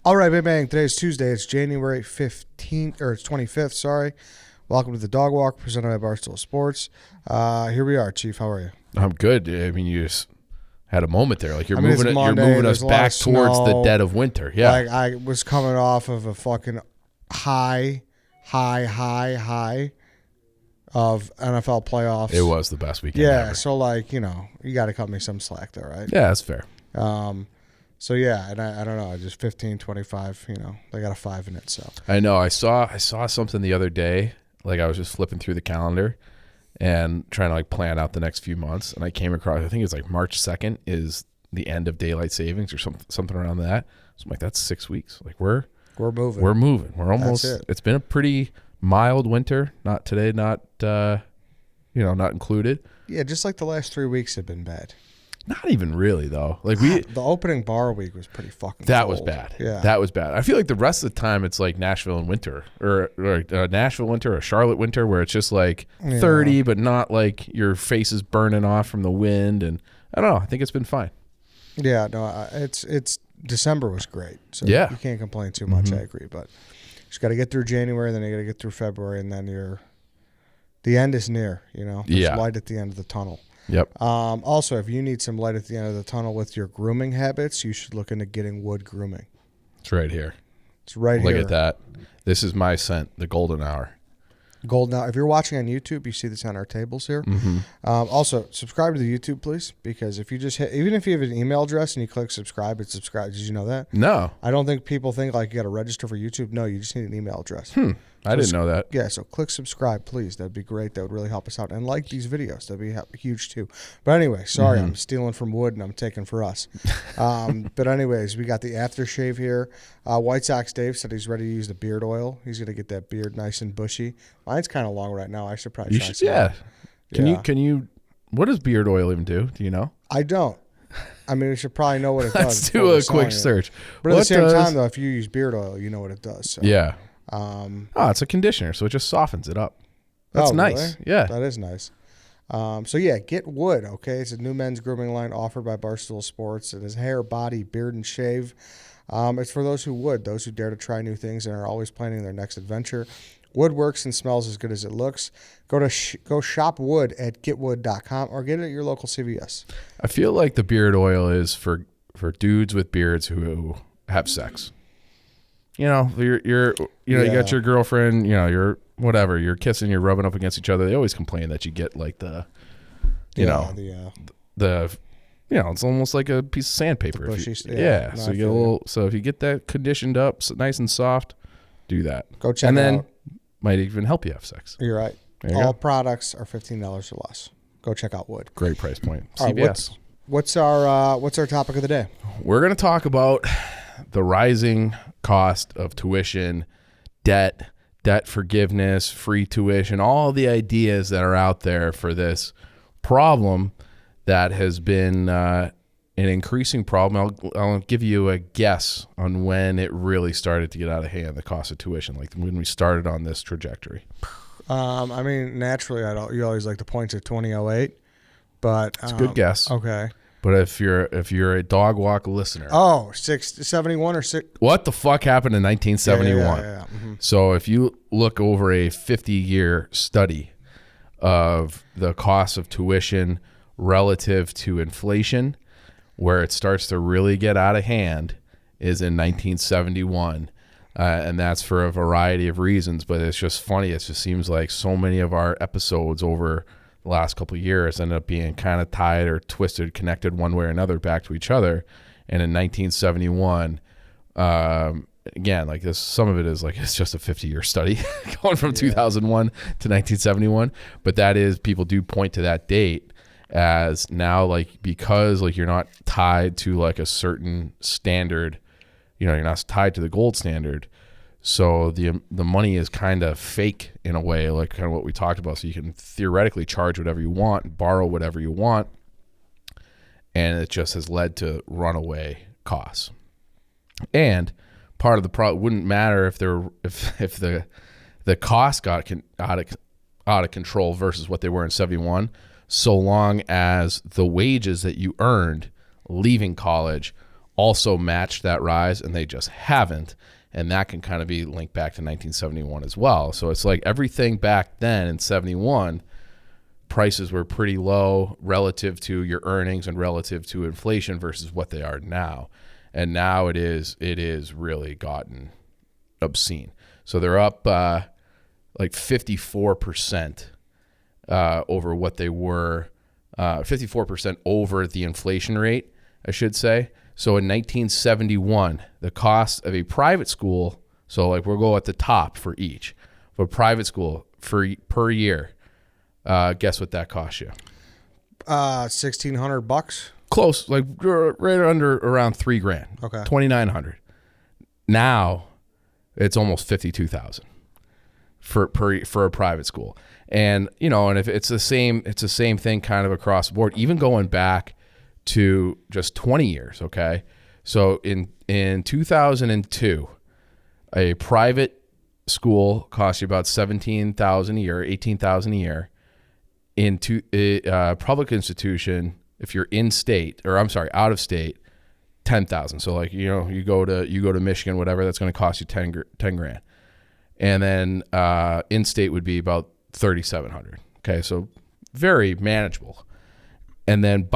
All right, Big Bang. Today's Tuesday. It's January 15th, or it's 25th, sorry. Welcome to the Dog Walk, presented by Barstool Sports. Here we are, Chief. How are you? I'm good. I mean, you just had a moment there. Like you're It's moving Monday, you're moving there's us a lot back of towards the snow. dead of winter. Yeah. Like, I was coming off of a fucking high of NFL playoffs. It was the best weekend Yeah, ever. so, like, you know, you got to cut me some slack there, right? Yeah, that's fair. So, yeah, and I don't know, just 15, 25, you know, they got a 5 in it, so. I know. I saw something the other day. Like I was just flipping through the calendar and trying to like plan out the next few months, and I came across, I think it's like March 2nd is the end of daylight savings or something around that. So I'm like, that's 6 weeks. Like we're moving. We're moving. We're almost. That's it. It's been a pretty mild winter. Not today. Not not included. Yeah, just like the last 3 weeks have been bad. Not even really though. Like The opening bar week was pretty fucking that cold. was bad. Yeah. That was bad. I feel like the rest of the time it's like Nashville in winter or Nashville winter or Charlotte winter where it's just like 30, but not like your face is burning off from the wind. And I don't know. I think it's been fine. Yeah, no, it's December was great. So Yeah. you can't complain too much. I agree, but just got to get through January, then you got to get through February, and then the end is near. You know, there's Yeah. light at the end of the tunnel. Yep. Also, if you need some light at the end of the tunnel with your grooming habits, you should look into getting Wood Grooming. It's right here. It's right here. Look at that. This is my scent, the golden hour. Gold now. If you're watching on YouTube, you see this on our tables here. Also, subscribe to the YouTube, please, because if you just hit, even if you have an email address and you click subscribe, it's subscribed. Did you know that? No. I don't think people think like you got to register for YouTube. No, you just need an email address. I didn't know that. Yeah, so click subscribe, please. That'd be great. That would really help us out. And like these videos. That'd be huge, too. But anyway, sorry, I'm stealing from Wood and I'm taking for us. But anyways, we got the aftershave here. White Sox Dave said he's ready to use the beard oil. He's going to get that beard nice and bushy. Mine's kind of long right now. I should probably You try should, some. yeah. Yeah. Can you? What does beard oil even do? Do you know? I don't. I mean, we should probably know what it does. Let's before do we're a selling quick it. search. But at the What same does- time, though, if you use beard oil, you know what it does. So. Yeah. It's a conditioner, so it just softens it up. That's Oh, nice. really? Yeah. That is nice. So, yeah, get Wood, okay? It's a new men's grooming line offered by Barstool Sports. It is hair, body, beard, and shave. It's for those who would, those who dare to try new things and are always planning their next adventure. Wood works and smells as good as it looks. Go shop Wood at getwood.com or get it at your local CVS. I feel like the beard oil is for dudes with beards who have sex. You know, you got your girlfriend, you're whatever, you're kissing, you're rubbing up against each other. They always complain that you get like it's almost like a piece of sandpaper. bushy, So I you get a feel little. So if you get that conditioned up, so nice and soft, do that. Go check and it then out. might even help you have sex. You're right. There you All go. products are $15 or less. Go check out Wood. Great price point. All right, CVS. what's our topic of the day? We're going to talk about the rising cost of tuition, debt forgiveness, free tuition, all the ideas that are out there for this problem that has been an increasing problem. I'll give you a guess on when it really started to get out of hand, the cost of tuition, like when we started on this trajectory. I mean, naturally, you always like to point to 2008, but It's a good guess. Okay. But if you're a Dog Walk listener, 71 or 6. what the fuck happened in 1971? Yeah. So if you look over a 50-year study of the cost of tuition relative to inflation, where it starts to really get out of hand is in 1971. And that's for a variety of reasons, but it's just funny. It just seems like so many of our episodes over the last couple of years end up being kind of tied or twisted, connected one way or another back to each other. And in 1971, again, like this, some of it is like it's just a 50-year study going from 2001 to 1971. But that is, people do point to that date as now, like, because like you're not tied to like a certain standard, you're not tied to the gold standard. So the money is kind of fake in a way, like kind of what we talked about. So you can theoretically charge whatever you want, borrow whatever you want, and it just has led to runaway costs. And part of the problem wouldn't matter if the costs got out of control versus what they were in 71, so long as the wages that you earned leaving college also matched that rise, and they just haven't. And that can kind of be linked back to 1971 as well. So it's like everything back then in 71, prices were pretty low relative to your earnings and relative to inflation versus what they are now. And now it is really gotten obscene. So they're up like 54% over what they were, 54% over the inflation rate, I should say. So in 1971, the cost of a private school, so like we'll go at the top for each, for a private school per year, guess what that costs you? $1,600. Close, like right under around $3,000. Okay. $2,900. Now it's almost $52,000 for a private school. And and if it's the same thing kind of across the board, even going back to just 20 years, okay? So in 2002, a private school cost you about $17,000 a year, $18,000 a year. Into a public institution, if you're out of state, $10,000. So like you go to Michigan, whatever, that's going to cost you $10,000, and then in state would be about $3,700. Okay, so very manageable. And then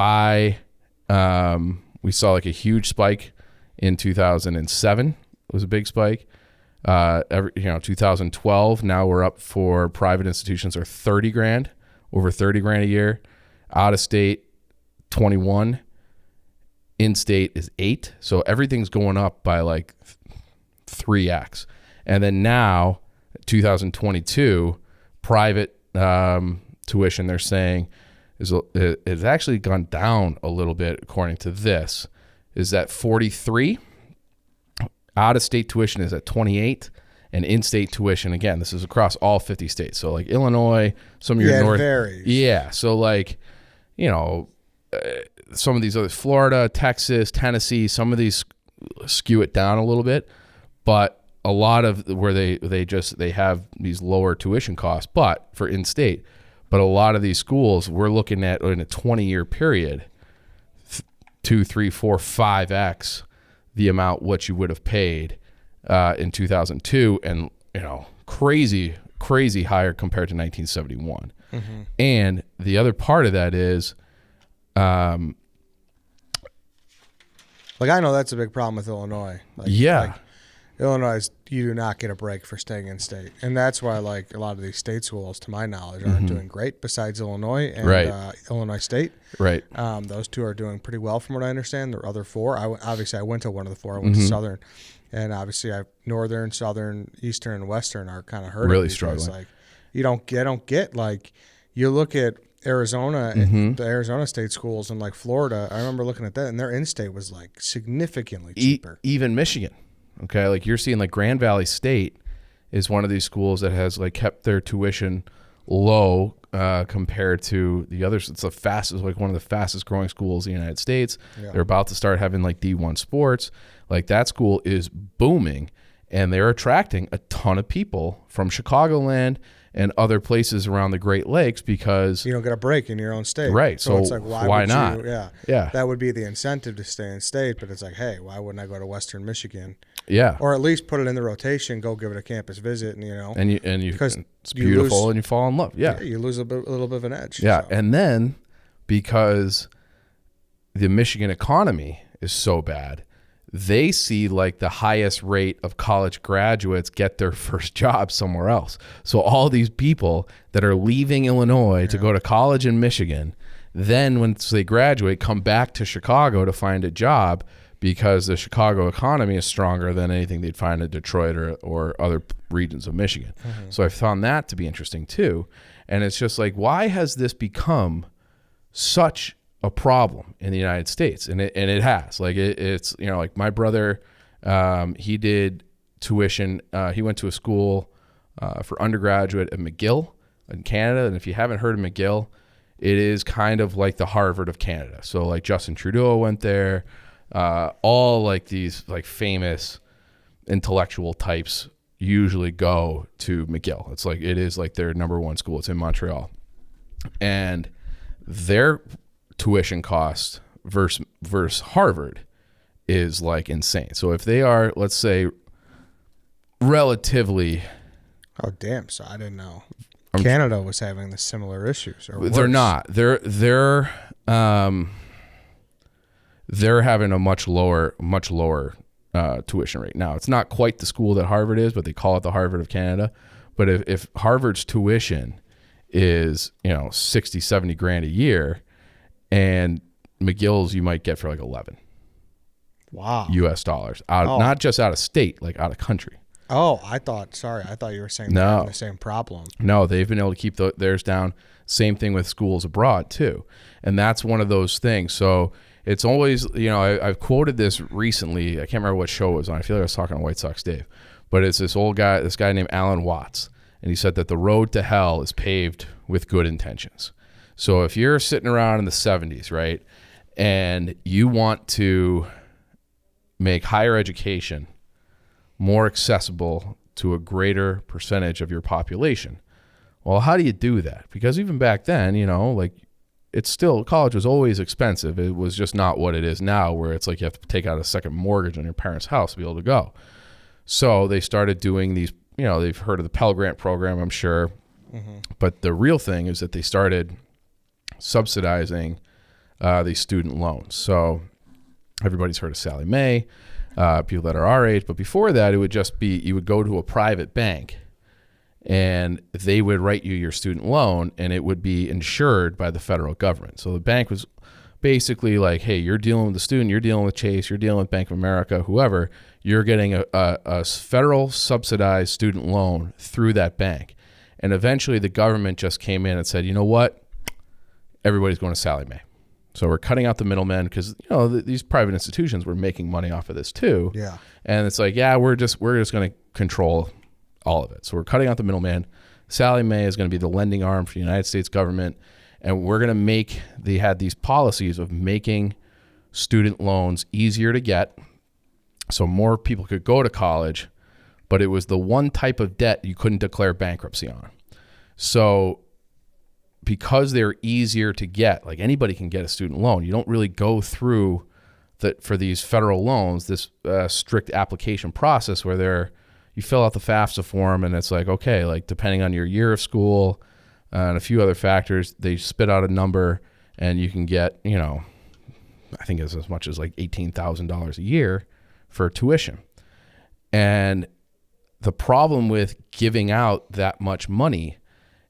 we saw like a huge spike in 2007. It was a big spike. 2012. Now we're up for private institutions are $30,000, over $30,000 a year. Out of state, 21. In state is 8. So everything's going up by like 3x. And then now, 2022, private tuition, they're saying is actually gone down a little bit according to this, is at 43. Out of state tuition is at 28, and in-state tuition, again, this is across all 50 states. So like Illinois, some of your north, it varies. Yeah. So like, some of these other, Florida, Texas, Tennessee, some of these skew it down a little bit, but a lot of where they have these lower tuition costs, but for in-state. But a lot of these schools, we're looking at in a 20-year period, 2, 3, 4, 5x the amount what you would have paid in 2002, and crazy higher compared to 1971. Mm-hmm. And the other part of that is, like I know that's a big problem with Illinois. Yeah. Illinois, you do not get a break for staying in state. And that's why, like, a lot of these state schools, to my knowledge, aren't doing great besides Illinois and Illinois State. Right. Those two are doing pretty well from what I understand. The other four, I went to one of the four. I went to Southern. And obviously, Northern, Southern, Eastern, and Western are kind of hurting. Really struggling. Like, you don't get, like, you look at Arizona, the Arizona state schools, and, like, Florida. I remember looking at that, and their in-state was, like, significantly cheaper. Even Michigan. Okay, like you're seeing, like Grand Valley State is one of these schools that has like kept their tuition low compared to the others. It's one of the fastest growing schools in the United States. Yeah. They're about to start having like D1 sports. Like that school is booming, and they're attracting a ton of people from Chicagoland and other places around the Great Lakes because you don't get a break in your own state. Right. So it's like, why not? Yeah. That would be the incentive to stay in state, but it's like, hey, why wouldn't I go to Western Michigan? Yeah. Or at least put it in the rotation, go give it a campus visit, and because it's beautiful and you fall in love. Yeah. You lose a little bit of an edge. Yeah. So. And then because the Michigan economy is so bad, they see like the highest rate of college graduates get their first job somewhere else. So all these people that are leaving Illinois to go to college in Michigan, then once they graduate, come back to Chicago to find a job because the Chicago economy is stronger than anything they'd find in Detroit or other regions of Michigan. Mm-hmm. So I found that to be interesting too. And it's just like, why has this become such a problem in the United States? And it has, like, it's, like my brother, he did tuition. He went to a school for undergraduate at McGill in Canada. And if you haven't heard of McGill, it is kind of like the Harvard of Canada. So like Justin Trudeau went there, all like these like famous intellectual types usually go to McGill. It is like their number one school. It's in Montreal. And their tuition cost versus Harvard is like insane. So if they are, let's say, relatively, Oh, damn. So I didn't know Canada was having the similar issues. Or they're worse. not. They're having a much lower tuition rate. Now, it's not quite the school that Harvard is, but they call it the Harvard of Canada. But if Harvard's tuition is, 60, 70 grand a year, and McGill's you might get for like 11 Wow. US dollars, not just out of state, like out of country. Oh, I thought you were saying they're having the same problem. No, they've been able to keep theirs down. Same thing with schools abroad too. And that's one of those things. So it's always, I've quoted this recently. I can't remember what show it was on. I feel like I was talking to White Sox Dave. But it's this guy named Alan Watts. And he said that the road to hell is paved with good intentions. So if you're sitting around in the 70s, right, and you want to make higher education more accessible to a greater percentage of your population, well, how do you do that? Because even back then, it's still, college was always expensive. It was just not what it is now, where it's like you have to take out a second mortgage on your parents' house to be able to go. So they started doing these, they've heard of the Pell Grant program, I'm sure. Mm-hmm. But the real thing is that they started subsidizing these student loans. So everybody's heard of Sallie Mae, people that are our age. But before that, it would just be, you would go to a private bank and they would write you your student loan, and it would be insured by the federal government. So the bank was basically like, hey, you're dealing with the student, you're dealing with Chase, you're dealing with Bank of America, whoever, you're getting a federal subsidized student loan through that bank. And eventually the government just came in and said, you know what? Everybody's going to Sallie Mae. So we're cutting out the middlemen, because these private institutions were making money off of this too. Yeah. And it's like, yeah, we're just going to control all of it. So we're cutting out the middleman. Sallie Mae is going to be the lending arm for the United States government, and we're going to they had these policies of making student loans easier to get so more people could go to college, but it was the one type of debt you couldn't declare bankruptcy on. So because they're easier to get, like anybody can get a student loan, you don't really go through for these federal loans, this strict application process where you fill out the FAFSA form, and it's like, okay, like depending on your year of school and a few other factors, they spit out a number, and you can get, I think it's as much as like $18,000 a year for tuition. And the problem with giving out that much money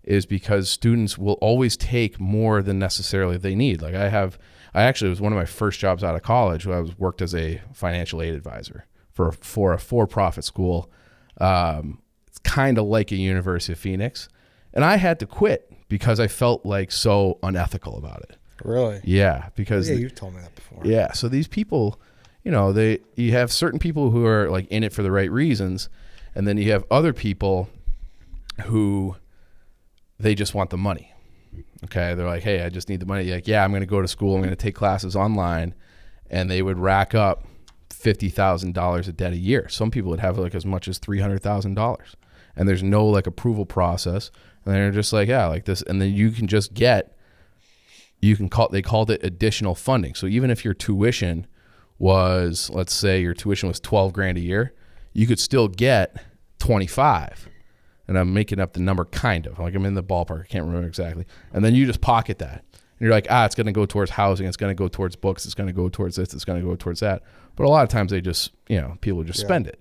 is because students will always take more than necessarily they need. Like it was one of my first jobs out of college. I worked as a financial aid advisor for a for-profit school. It's kind of like a University of Phoenix. And I had to quit because I felt like so unethical about it. Really? Yeah. Because you've told me that before. Yeah. So these people, you have certain people who are like in it for the right reasons. And then you have other people who they just want the money. Okay. They're like, hey, I just need the money. Like, yeah, I'm going to go to school. I'm going to take classes online. And they would rack up $50,000 of debt a year. Some people would have like as much as $300,000, and there's no like approval process. And they're just like, yeah, like this. And then you can just they called it additional funding. So even if your tuition was, let's say your tuition was 12 grand a year, you could still get 25. And I'm making up the number kind of, like I'm in the ballpark. I can't remember exactly. And then you just pocket that. And you're like, it's going to go towards housing. It's going to go towards books. It's going to go towards this. It's going to go towards that. But a lot of times they just, people just spend it.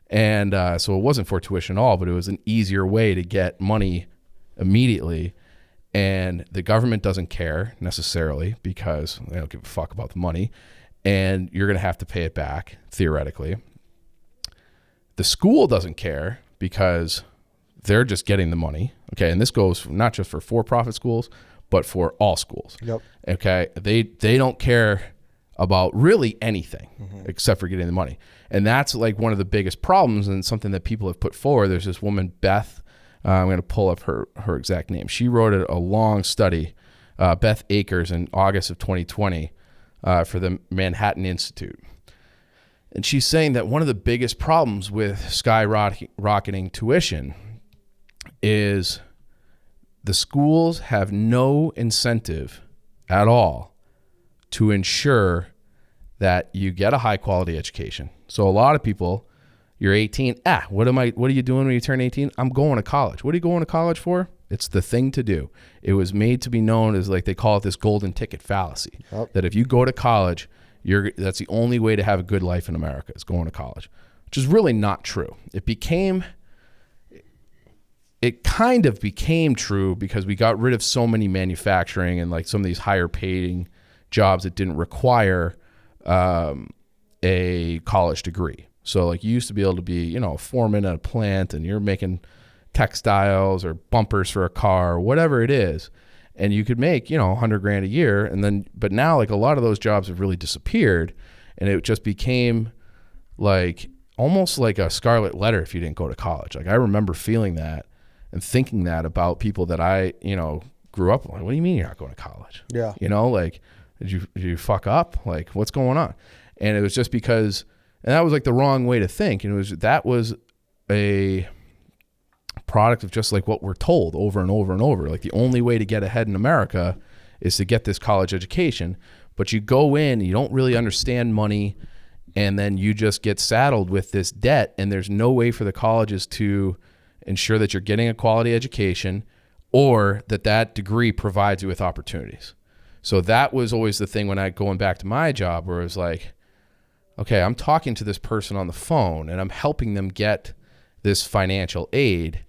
And so it wasn't for tuition at all, but it was an easier way to get money immediately. And the government doesn't care necessarily because they don't give a fuck about the money. And you're going to have to pay it back, theoretically. The school doesn't care because they're just getting the money. Okay. And this goes not just for for-profit schools, but for all schools. Yep. Okay. They don't care about really anything except for getting the money. And that's like one of the biggest problems, and something that people have put forward. There's this woman, Beth, I'm going to pull up her exact name. She wrote a long study, Beth Akers, in August of 2020 for the Manhattan Institute. And she's saying that one of the biggest problems with skyrocketing tuition is the schools have no incentive at all to ensure that you get a high quality education. So a lot of people, you're 18. What are you doing when you turn 18? I'm going to college. What are you going to college for? It's the thing to do. It was made to be known as, like, they call it this golden ticket fallacy. Yep. That if you go to college, that's the only way to have a good life in America is going to college, which is really not true. It kind of became true because we got rid of so many manufacturing and like some of these higher paying jobs that didn't require a college degree. So like you used to be able to be, a foreman at a plant and you're making textiles or bumpers for a car or whatever it is. And you could make, $100,000 a year. But now like a lot of those jobs have really disappeared and it just became like almost like a scarlet letter if you didn't go to college. Like I remember feeling that and thinking that about people that I, grew up with. Like, what do you mean you're not going to college? Yeah. Like, did you fuck up? Like, what's going on? And it was just because, and that was like the wrong way to think. And that was a product of just like what we're told over and over and over. Like the only way to get ahead in America is to get this college education. But you go in, you don't really understand money, and then you just get saddled with this debt, and there's no way for the colleges to ensure that you're getting a quality education or that degree provides you with opportunities. So that was always the thing when going back to my job, where it was like, okay, I'm talking to this person on the phone and I'm helping them get this financial aid,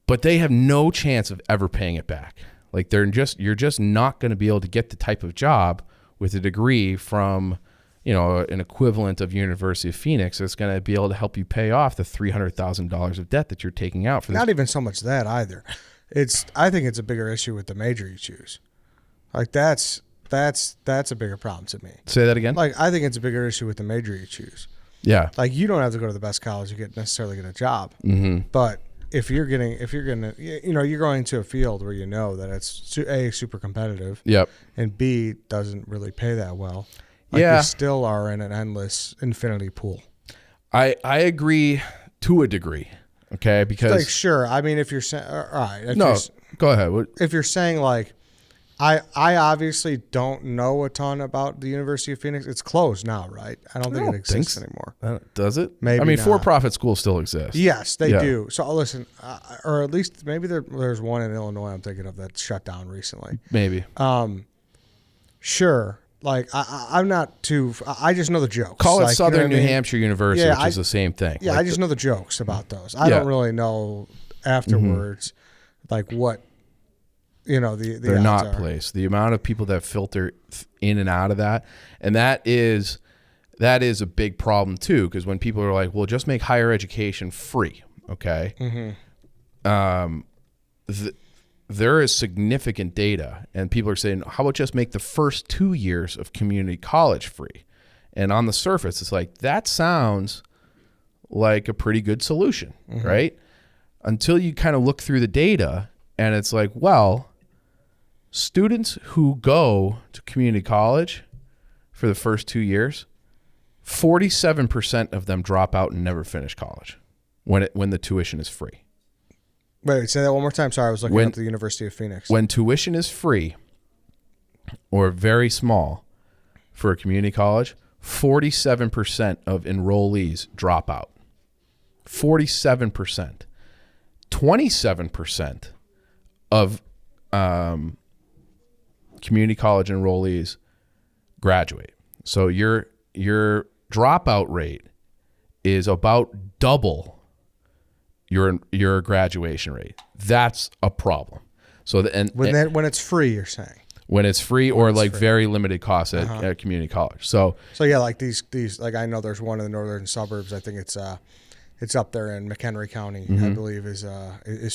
but they have no chance of ever paying it back. Like you're just not going to be able to get the type of job with a degree from, an equivalent of University of Phoenix that's going to be able to help you pay off the $300,000 of debt that you're taking out for this. Not even so much that either. I think it's a bigger issue with the major you choose. Like that's a bigger problem to me. Say that again? Like I think it's a bigger issue with the major you choose. Yeah. Like you don't have to go to the best college to necessarily get a job. Mm-hmm. But if you're going to a field where that it's A, super competitive. Yep. And B, doesn't really pay that well. Like you still are in an endless infinity pool. I agree to a degree. Okay. Because like, sure. I mean, if you're saying, all right. Go ahead. If you're saying like, I obviously don't know a ton about the University of Phoenix. It's closed now, right? I don't think it exists anymore. Does it? Maybe I mean, not. For-profit schools still exist. Yes, they do. So listen, or at least maybe there's one in Illinois I'm thinking of that shut down recently. Maybe. Sure. Like I'm not too. I just know the jokes. Call it like, Southern New Hampshire University, which is the same thing. Yeah, I just know the jokes about those. I don't really know afterwards, like what. They're not placed. The amount of people that filter in and out of that, and that is a big problem too. Because when people are like, "Well, just make higher education free," okay? Mm-hmm. There is significant data, and people are saying, "How about just make the first 2 years of community college free?" And on the surface, it's like that sounds like a pretty good solution, right? Until you kind of look through the data, and it's like, well. Students who go to community college for the first 2 years, 47% of them drop out and never finish college when the tuition is free. Wait, say that one more time. Sorry, I was looking up the University of Phoenix. When tuition is free or very small for a community college, 47% of enrollees drop out. 47%. 27% of community college enrollees graduate. So your dropout rate is about double your graduation rate. That's a problem. So when it's free, you're saying when it's free or like very limited costs at community college. So yeah, like these like I know there's one in the northern suburbs. I think it's up there in McHenry County, I believe, is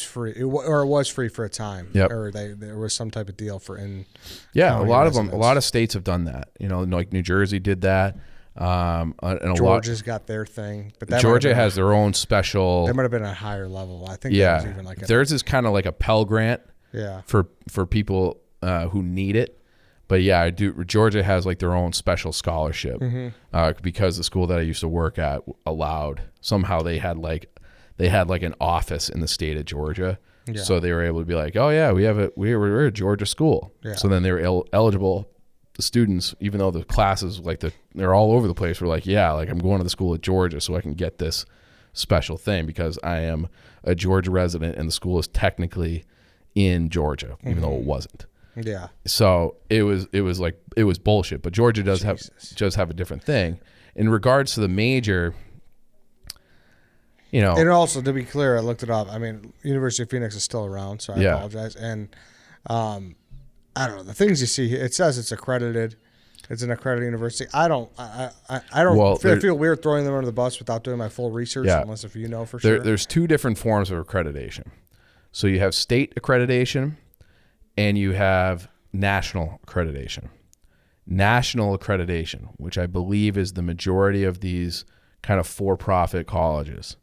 free, or it was free for a time. Yep. Or there was some type of deal for in. Yeah, a lot of states have done that. Like New Jersey did that. And Georgia's got their thing, but Georgia has their own special. There might have been a higher level. I think. Yeah, that was even like theirs is kind of like a Pell Grant. Yeah. For people who need it. But yeah, I do. Georgia has like their own special scholarship because the school that I used to work at allowed. Somehow they had like an office in the state of Georgia, so they were able to be like, oh yeah, we're a Georgia school. Yeah. So then they were eligible the students, even though the classes they're all over the place, were like, yeah, like I'm going to the school at Georgia so I can get this special thing because I am a Georgia resident and the school is technically in Georgia, even though it wasn't. Yeah. So it was bullshit. But Georgia does have a different thing in regards to the major. You know, and also to be clear, I looked it up. I mean, University of Phoenix is still around, so I apologize. And I don't know the things you see here. It says it's accredited. It's an accredited university. I don't feel weird throwing them under the bus without doing my full research, unless if you know for sure. There's two different forms of accreditation. So you have state accreditation and you have national accreditation. National accreditation, which I believe is the majority of these kind of for-profit colleges,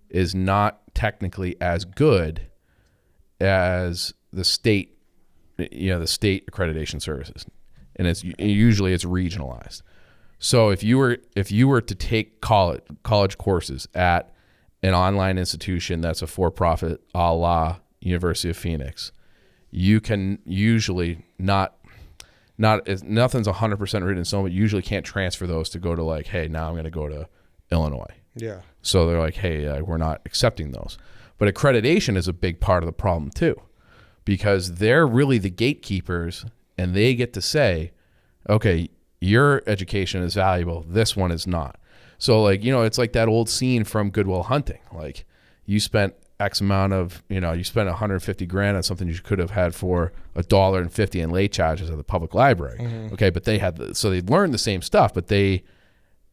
is not technically as good as the state, the state accreditation services. And it's regionalized. So if you were to take college courses at an online institution that's a for-profit, a la University of Phoenix, you can usually nothing's 100% written in stone, but usually can't transfer those to go to like, hey, now I'm going to go to Illinois. Yeah. So they're like, hey, we're not accepting those. But accreditation is a big part of the problem too, because they're really the gatekeepers. And they get to say, okay, your education is valuable. This one is not. So like, it's like that old scene from Good Will Hunting. Like you spent X amount of, you spent $150,000 on something you could have had for $1.50 in late charges at the public library. Mm-hmm. Okay. But so they learned the same stuff, but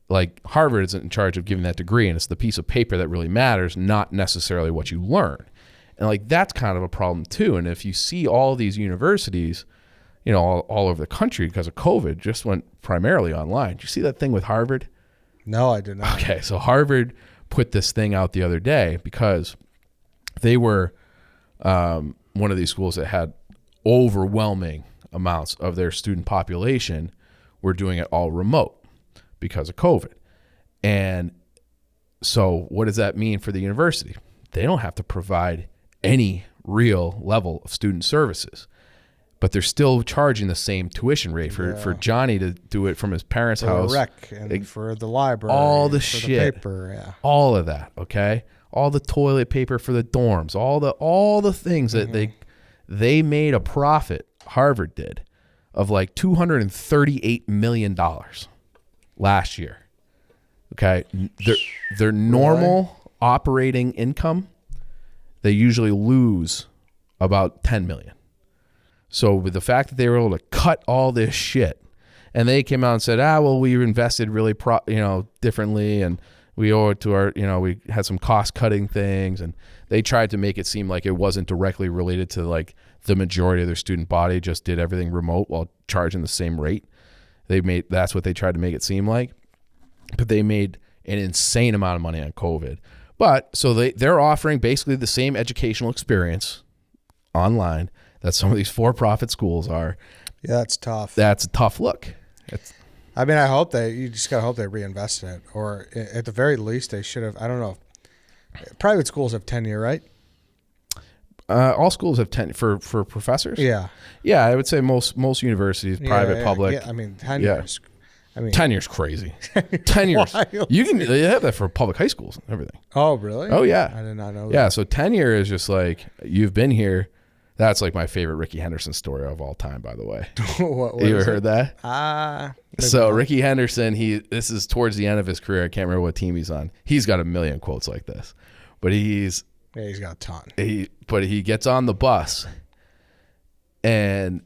like Harvard isn't in charge of giving that degree. And it's the piece of paper that really matters, not necessarily what you learn. And like, that's kind of a problem too. And if you see all these universities, all over the country because of COVID, just went primarily online. Did you see that thing with Harvard? No, I did not. Okay, so Harvard put this thing out the other day because they were one of these schools that had overwhelming amounts of their student population were doing it all remote because of COVID. And so what does that mean for the university? They don't have to provide any real level of student services. But they're still charging the same tuition rate for Johnny to do it from his parents' house. For rec and for the library. All the for shit. The paper, all of that, okay? All the toilet paper for the dorms. All the things that they made a profit, Harvard did, of like $238 million last year. Okay? Their normal operating income, they usually lose about $10 million. So with the fact that they were able to cut all this shit, and they came out and said, well, we invested really, differently, and we owe it to our, we had some cost cutting things, and they tried to make it seem like it wasn't directly related to like the majority of their student body just did everything remote while charging the same rate. That's what they tried to make it seem like, but they made an insane amount of money on COVID. But so they're offering basically the same educational experience online that some of these for-profit schools are. Yeah, that's tough. That's a tough look. I hope you just gotta hope they reinvest in it, or at the very least they should have. I don't know. Private schools have tenure, right? All schools have tenure for professors. Yeah, yeah. I would say most universities, private, public. Yeah, tenure. Yeah. Tenure's crazy. Tenure's they have that for public high schools and everything. Oh, really? Oh, yeah. I did not know that. Yeah, so tenure is just like you've been here. That's like my favorite Ricky Henderson story of all time, by the way. what you ever heard that? So not. Ricky Henderson, this is towards the end of his career. I can't remember what team he's on. He's got a million quotes like this, but he's got a ton. But he gets on the bus, and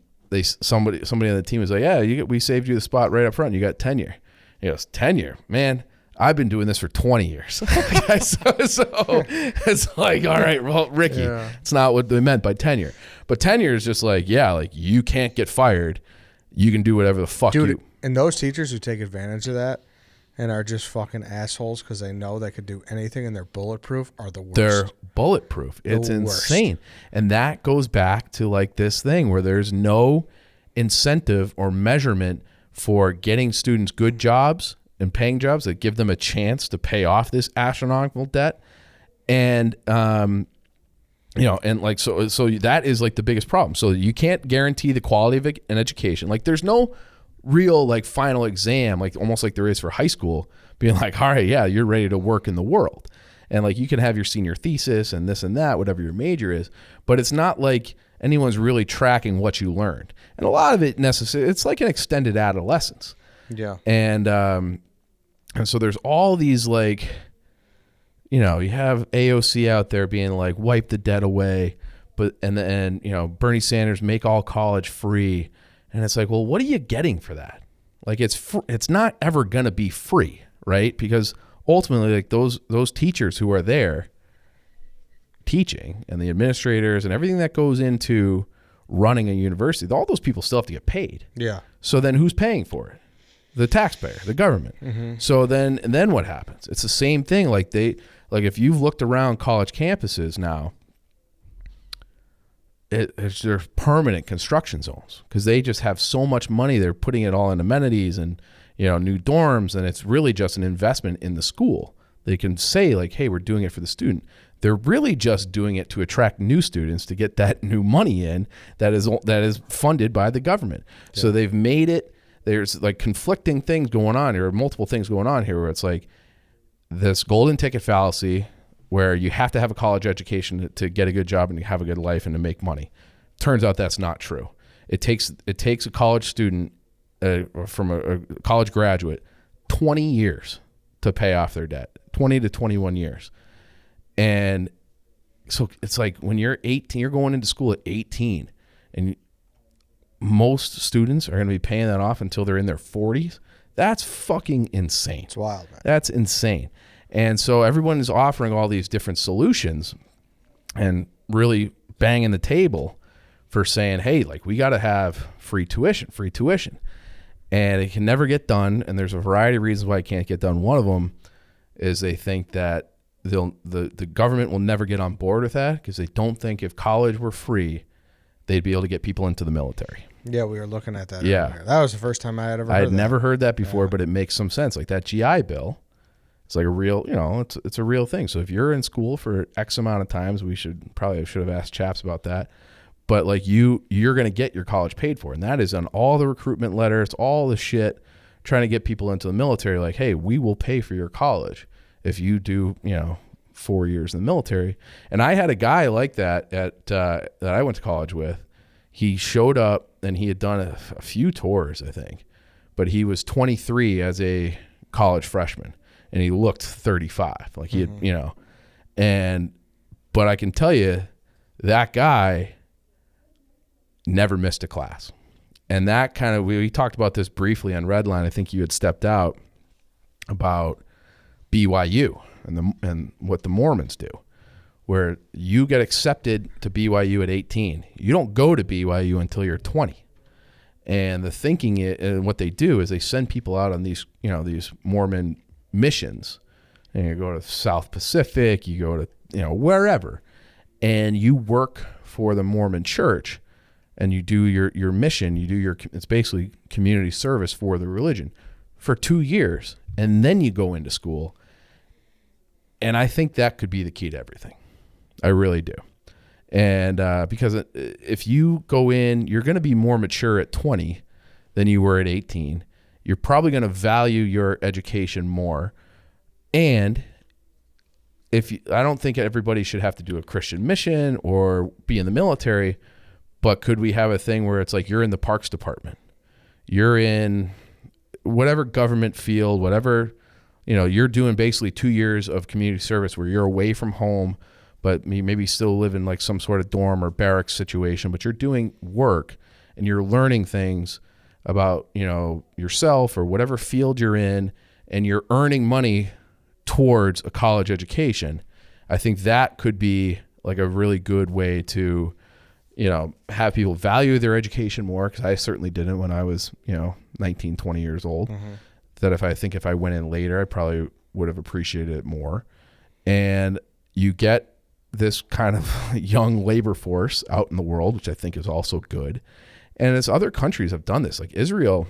somebody on the team is like, yeah, we saved you the spot right up front. You got tenure. He goes, tenure, man. I've been doing this for 20 years. so it's like, all right, well, Ricky, it's not what they meant by tenure. But tenure is just like, like you can't get fired. You can do whatever the fuck you. And those teachers who take advantage of that and are just fucking assholes because they know they could do anything and they're bulletproof are the worst. They're bulletproof. It's insane. And that goes back to like this thing where there's no incentive or measurement for getting students good jobs and paying jobs that give them a chance to pay off this astronomical debt. And, and like, so that is like the biggest problem. So you can't guarantee the quality of an education. Like there's no real like final exam, like almost like there is for high school, being like, all right, yeah, you're ready to work in the world. And like you can have your senior thesis and this and that, whatever your major is, but it's not like anyone's really tracking what you learned. And a lot of it it's like an extended adolescence. Yeah. And so there's all these like, you know, you have AOC out there being like, wipe the debt away, and you know, Bernie Sanders, make all college free. And it's like, well, what are you getting for that? Like it's not ever going to be free, right? Because ultimately, like those teachers who are there teaching and the administrators and everything that goes into running a university, all those people still have to get paid. Yeah. So then who's paying for it? The taxpayer, the government. Mm-hmm. So then what happens? It's the same thing. Like if you've looked around college campuses now, it's their permanent construction zones because they just have so much money. They're putting it all in amenities and, you know, new dorms, and it's really just an investment in the school. They can say like, hey, we're doing it for the student. They're really just doing it to attract new students to get that new money in that is funded by the government. Yeah. So they've made it, there's like conflicting things going on here, or multiple things going on here where it's like this golden ticket fallacy where you have to have a college education to get a good job and to have a good life and to make money. Turns out that's not true. It takes a college student from a college graduate 20 years to pay off their debt, 20 to 21 years. And so it's like when you're 18, you're going into school at 18, and most students are going to be paying that off until they're in their 40s. That's fucking insane. It's wild, man. That's insane. And so everyone is offering all these different solutions and really banging the table for saying, hey, like we got to have free tuition. And it can never get done. And there's a variety of reasons why it can't get done. One of them is they think that the government will never get on board with that because they don't think if college were free, they'd be able to get people into the military. Yeah, we were looking at that Yeah. earlier. That was the first time I had ever heard I had that. never heard that before, but it makes some sense. Like that GI Bill, it's like a real, you know, it's a real thing. So if you're in school for X amount of times, we should have asked Chaps about that. But like you're going to get your college paid for. And that is on all the recruitment letters, all the shit, trying to get people into the military. Like, hey, we will pay for your college if you do, you know, 4 years in the military. And I had a guy like that that I went to college with. He showed up and he had done a few tours, I think, but he was 23 as a college freshman and he looked 35. Like he had, you know, but I can tell you that guy never missed a class. And that kind of, we talked about this briefly on Redline. I think you had stepped out about BYU and what the Mormons do, where you get accepted to BYU at 18. You don't go to BYU until you're 20. And the thinking and what they do is they send people out on these, you know, these Mormon missions. And you go to South Pacific, you go to, you know, wherever, and you work for the Mormon church and you do your mission, it's basically community service for the religion for 2 years. And then you go into school. And I think that could be the key to everything. I really do. And because if you go in, you're going to be more mature at 20 than you were at 18. You're probably going to value your education more. And I don't think everybody should have to do a Christian mission or be in the military, but could we have a thing where it's like you're in the parks department, you're in whatever government field, whatever, you know, you're doing basically 2 years of community service where you're away from home, but maybe still live in like some sort of dorm or barracks situation, but you're doing work and you're learning things about, you know, yourself or whatever field you're in, and you're earning money towards a college education. I think that could be like a really good way to, you know, have people value their education more, because I certainly didn't when I was, you know, 19, 20 years old. Mm-hmm. That if I went in later, I probably would have appreciated it more. And you get this kind of young labor force out in the world, which I think is also good. And as other countries have done this, like Israel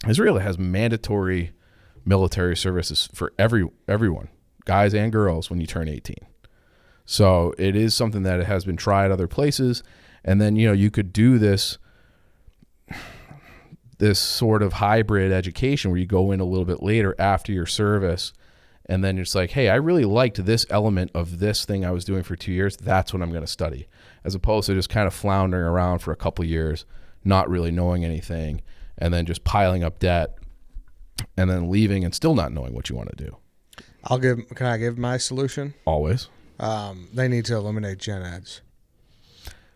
has mandatory military services for everyone, guys and girls, when you turn 18. So it is something that has been tried other places. And then, you know, you could do this this sort of hybrid education where you go in a little bit later after your service, and then it's like, hey, I really liked this element of this thing I was doing for 2 years. That's what I'm going to study, as opposed to just kind of floundering around for a couple of years, not really knowing anything, and then just piling up debt, and then leaving and still not knowing what you want to do. Can I give my solution? Always. They need to eliminate gen eds.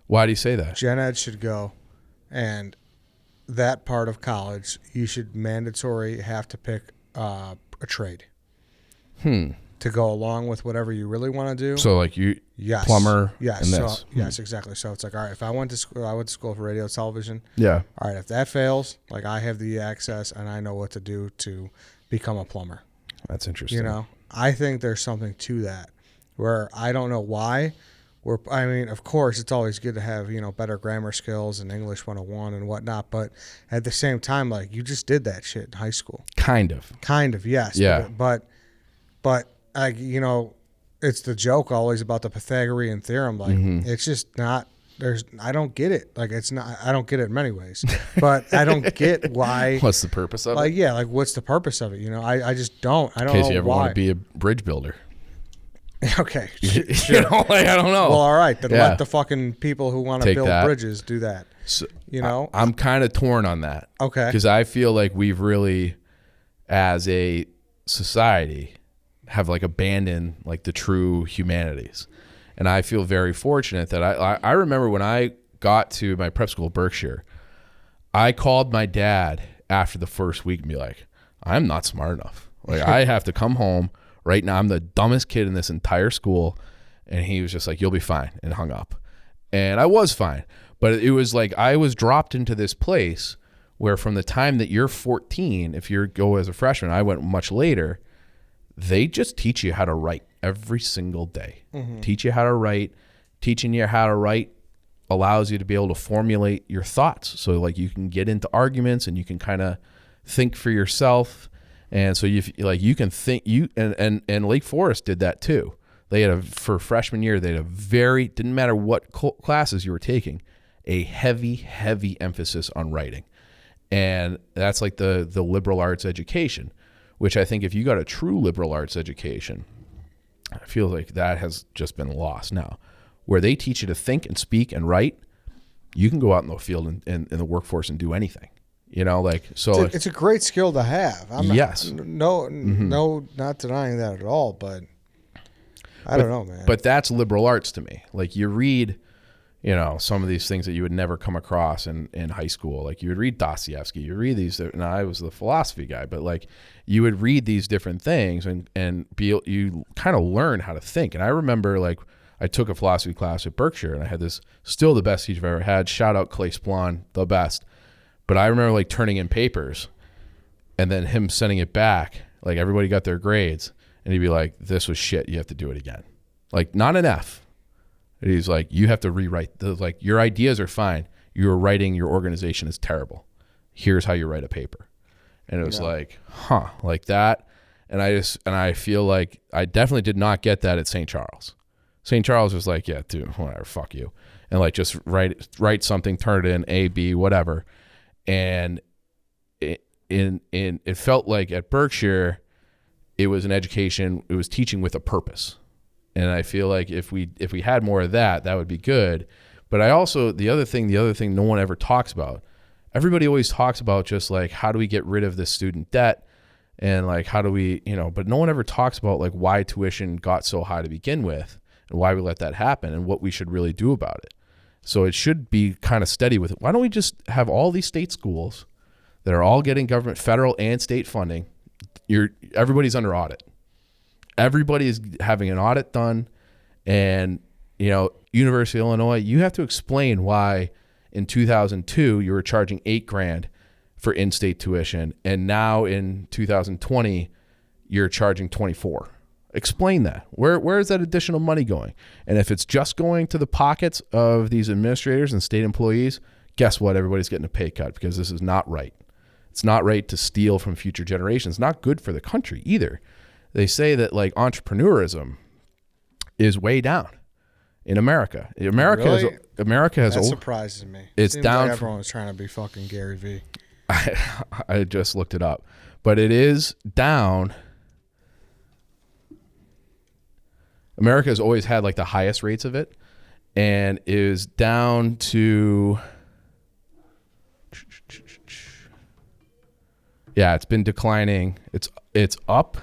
Why do you say that? Gen ed should go, and that part of college, you should mandatory have to pick a trade. To go along with whatever you really want to do. So like yes, plumber, yes, and so, this. yes, exactly. So it's like, all right, if I went to school for radio television. Yeah. All right, if that fails, like I have the access and I know what to do to become a plumber. That's interesting. You know, I think there's something to that where I don't know why. I mean, of course, it's always good to have, better grammar skills and English 101 and whatnot. But at the same time, like you just did that shit in high school. Kind of, yes. Yeah. But it's the joke always about the Pythagorean theorem. Like it's just not. I don't get it. Like it's not. I don't get it in many ways. But I don't get why. What's the purpose of it? Like yeah, like what's the purpose of it? I just don't. I don't know In case you ever why. want to be a bridge builder. Okay. You know, like I don't know. Well, all right. Then Yeah. let the fucking people who want to Take build that. bridges do that. So, I'm I'm kind of torn on that. Okay. Because I feel like we've really, as a society, have like abandoned like the true humanities. And I feel very fortunate that I remember when I got to my prep school, Berkshire, I called my dad after the first week and be like, I'm not smart enough. Like I have to come home right now. I'm the dumbest kid in this entire school. And he was just like, you'll be fine, and hung up. And I was fine. But it was like I was dropped into this place where from the time that you're 14, if you go as a freshman, I went much later, they just teach you how to write every single day. Teach you how to write. Teaching you how to write allows you to be able to formulate your thoughts. So like you can get into arguments and you can kind of think for yourself. And so you can think and Lake Forest did that too. They had for freshman year, they had didn't matter what classes you were taking, a heavy emphasis on writing. And that's like the liberal arts education, which I think if you got a true liberal arts education, I feel like that has just been lost now. Where they teach you to think and speak and write, you can go out in the field and in the workforce and do anything. It's a great skill to have. Yes. No, not denying that at all, but I don't know, man. But that's liberal arts to me. Like you read, some of these things that you would never come across in high school. Like you would read Dostoevsky, you read these. Now I was the philosophy guy, but like you would read these different things and you kind of learn how to think. And I remember like I took a philosophy class at Berkshire, and I had this still the best teacher I've ever had. Shout out Clay Splon, the best. But I remember like turning in papers, and then him sending it back. Like everybody got their grades, and he'd be like, "This was shit. You have to do it again." Like not an F. And he's like, "You have to rewrite. Your ideas are fine. Your writing, your organization is terrible. Here's how you write a paper." And it was like that. And I feel like I definitely did not get that at St. Charles. St. Charles was like, "Yeah, dude, whatever, fuck you," and like just write something, turn it in A, B, whatever. And it felt like at Berkshire, it was an education. It was teaching with a purpose. And I feel like if we had more of that, that would be good. But I also, the other thing no one ever talks about, everybody always talks about just like, how do we get rid of this student debt? And like, how do we, but no one ever talks about like why tuition got so high to begin with and why we let that happen and what we should really do about it. So it should be kind of steady with it. Why don't we just have all these state schools that are all getting government, federal and state funding? Everybody's under audit. Everybody is having an audit done. And, University of Illinois, you have to explain why in 2002 you were charging $8,000 for in-state tuition. And now in 2020, you're charging $24,000. Explain that. Where is that additional money going? And if it's just going to the pockets of these administrators and state employees, guess what? Everybody's getting a pay cut because this is not right. It's not right to steal from future generations. It's not good for the country either. They say that like entrepreneurism is way down in America. America has that surprises me. It's Seems down. like everyone was trying to be fucking Gary Vee. I just looked it up, but it is down. America has always had like the highest rates of it, and is down to, yeah, it's been declining. It's up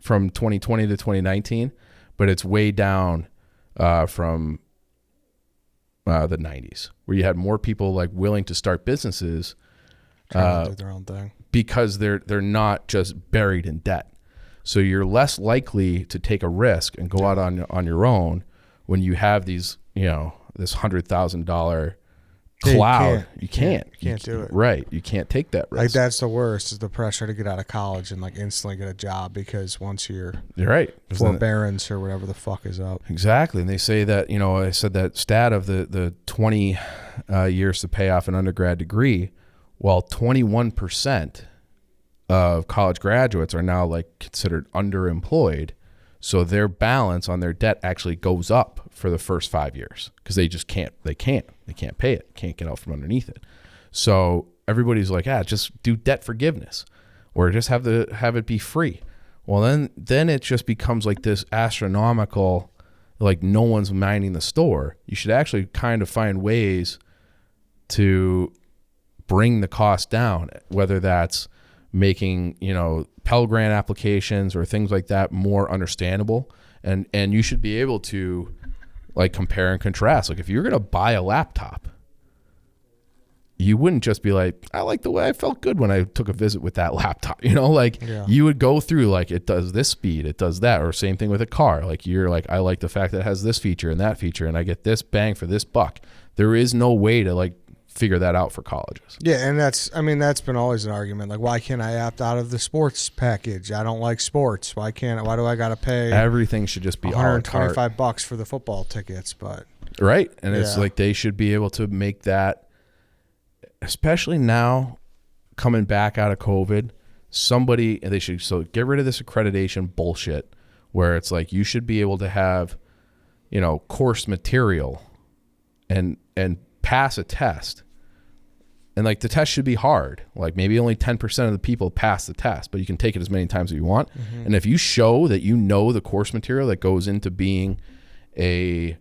from 2020 to 2019, but it's way down from the 90s, where you had more people like willing to start businesses Trying to do their own thing. because they're not just buried in debt. So you're less likely to take a risk and go out on your own when you have these, this $100,000 cloud. You can't do it. Right. You can't take that risk. Like that's the worst, is the pressure to get out of college and like instantly get a job, because once you're right. forbearance or whatever the fuck is up. Exactly. And they say that, I said that stat of the 20 years to pay off an undergrad degree, while 21% of college graduates are now like considered underemployed. So their balance on their debt actually goes up for the first 5 years, because they just can't pay it, can't get out from underneath it. So everybody's like, just do debt forgiveness, or just have it be free. Well, then it just becomes like this astronomical, like no one's minding the store. You should actually kind of find ways to bring the cost down, whether that's making, Pell Grant applications or things like that more understandable. And you should be able to like compare and contrast. Like if you're going to buy a laptop, you wouldn't just be like, I like the way I felt good when I took a visit with that laptop. You would go through like, it does this speed, it does that, or same thing with a car. Like you're like, I like the fact that it has this feature and that feature, and I get this bang for this buck. There is no way to like figure that out for colleges. Yeah, and that's been always an argument. Like, why can't I opt out of the sports package? I don't like sports. Why do I got to pay everything should just be $125 for the football tickets? But right, and it's like they should be able to make that, especially now coming back out of COVID. They should get rid of this accreditation bullshit where it's like you should be able to have, course material and pass a test. And like the test should be hard. Like maybe only 10% of the people pass the test, but you can take it as many times as you want. Mm-hmm. And if you show that the course material that goes into being a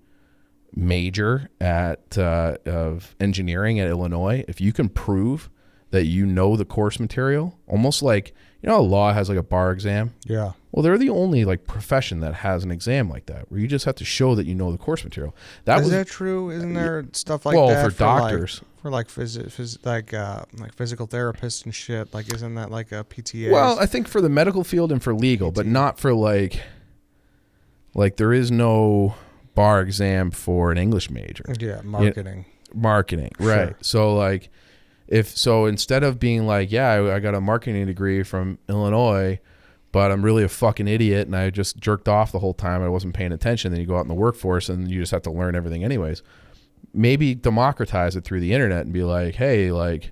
major of engineering at Illinois, if you can prove that the course material, almost like, law has like a bar exam. Yeah. Well, they're the only like profession that has an exam like that, where you just have to show that you know the course material. Is that true? Isn't there stuff like that? Well, for doctors. Like physical therapists and shit. Like, isn't that like a PTA? Well, I think for the medical field and for legal, but not for like there is no bar exam for an English major. Yeah, marketing. Marketing, right. Sure. So like, instead of being like, I got a marketing degree from Illinois, but I'm really a fucking idiot and I just jerked off the whole time, I wasn't paying attention, then you go out in the workforce and you just have to learn everything anyways. Maybe democratize it through the internet and be like, hey, like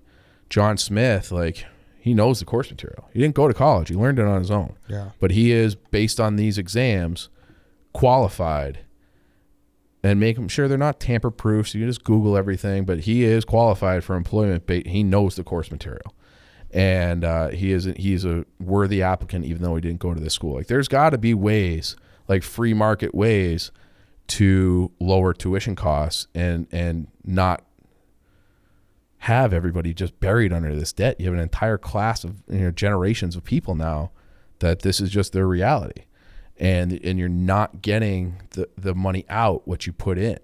John Smith, like he knows the course material. He didn't go to college. He learned it on his own. Yeah. But he is, based on these exams, qualified, and make them sure they're not tamper-proof, so you just Google everything, but he is qualified for employment. He knows the course material. And he's a worthy applicant, even though he didn't go to this school. Like there's got to be ways, like free market ways, to lower tuition costs and not have everybody just buried under this debt. You have an entire class of generations of people now that this is just their reality, and you're not getting the money out what you put in.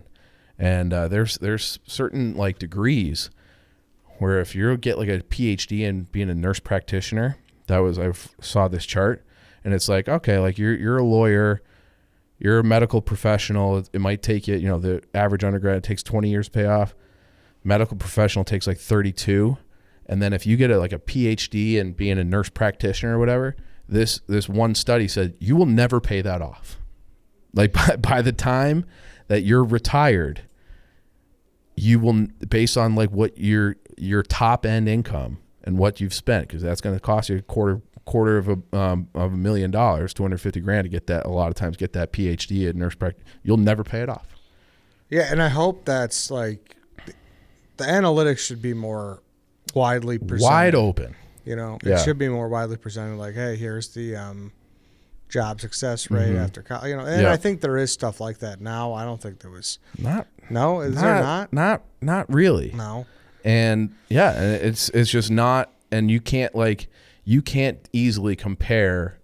And there's certain like degrees where if you get like a PhD in being a nurse practitioner, I saw this chart, and it's like, okay, like you're a lawyer, you're a medical professional. It might take you, the average undergrad takes 20 years to pay off. Medical professional takes like 32. And then if you get a PhD in being a nurse practitioner or whatever, this one study said you will never pay that off. Like by the time that you're retired, you will, based on like what your top end income and what you've spent, because that's going to cost you a quarter of $1 million, $250,000 to get that. A lot of times get that PhD at nurse practice. You'll never pay it off. Yeah, and I hope that's like the analytics should be more widely presented. Wide open. You know, Yeah. it should be more widely presented. Like, hey, here's the job success rate after college. You know, and Yeah. I think there is stuff like that now. I don't think there was. Not No, is there not? Not really. No. And yeah, it's just not, and you can't easily compare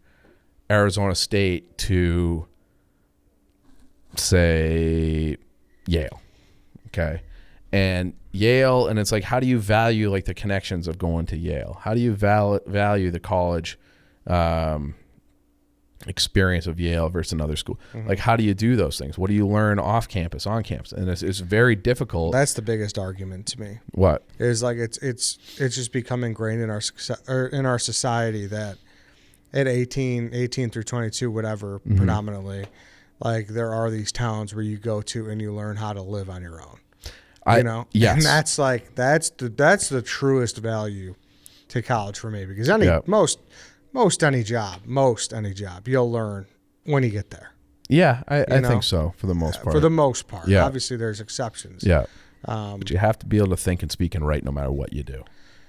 Arizona State to, say, Yale. Okay. And Yale, and it's like, how do you value like the connections of going to Yale? How do you value the college experience of Yale versus another school? Like, how do you do those things? What do you learn off campus, on campus? And it's very difficult. That's the biggest argument to me. What is like it's just become ingrained in our society that at 18 through 22, whatever, predominantly, like there are these towns where you go to and you learn how to live on your own. You know, yes. And that's the truest value to college for me, because most any job you'll learn when you get there. Yeah, I think so for the most part. For the most part, Yeah. Obviously there's exceptions. Yeah, but you have to be able to think and speak and write no matter what you do.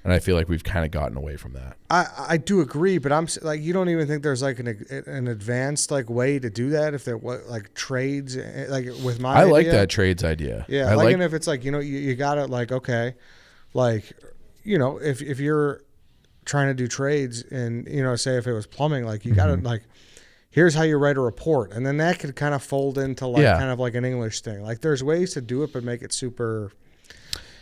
And I feel like we've kind of gotten away from that. I do agree, but I'm like, you don't even think there's like an advanced like way to do that if there was like trades like with my I like idea. that trades idea. Yeah, and if it's like, you know, you got it like, okay, like, you know, if you're trying to do trades and, you know, say if it was plumbing, like you got to like, here's how you write a report, and then that could kind of fold into like kind of like an English thing. Like there's ways to do it, but make it super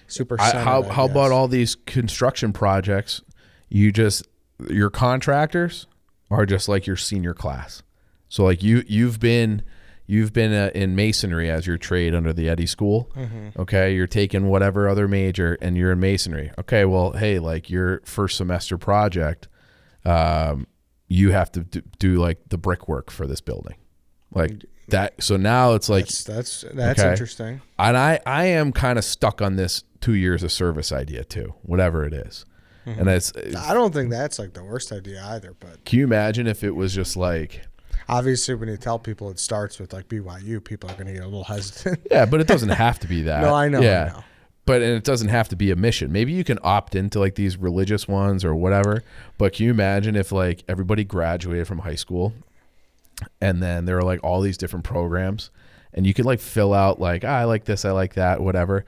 centered, How I about guess. all these construction projects? Your contractors are just like your senior class. So like you've been in masonry as your trade under the Eddy School. Okay, you're taking whatever other major and you're in masonry. Okay, well, hey, like your first semester project, you have to do like the brickwork for this building, like that. So now it's like that's okay. interesting. And I am kind of stuck on this 2 years of service idea too, whatever it is. And I don't think that's like the worst idea either, but can you imagine if it was just like, obviously when you tell people it starts with like BYU, people are going to get a little hesitant. yeah, but it doesn't have to be that. No, I know. Yeah. I know. But and it doesn't have to be a mission. Maybe you can opt into like these religious ones or whatever. But can you imagine if like everybody graduated from high school and then there are like all these different programs and you could like fill out like, I like this, I like that, whatever.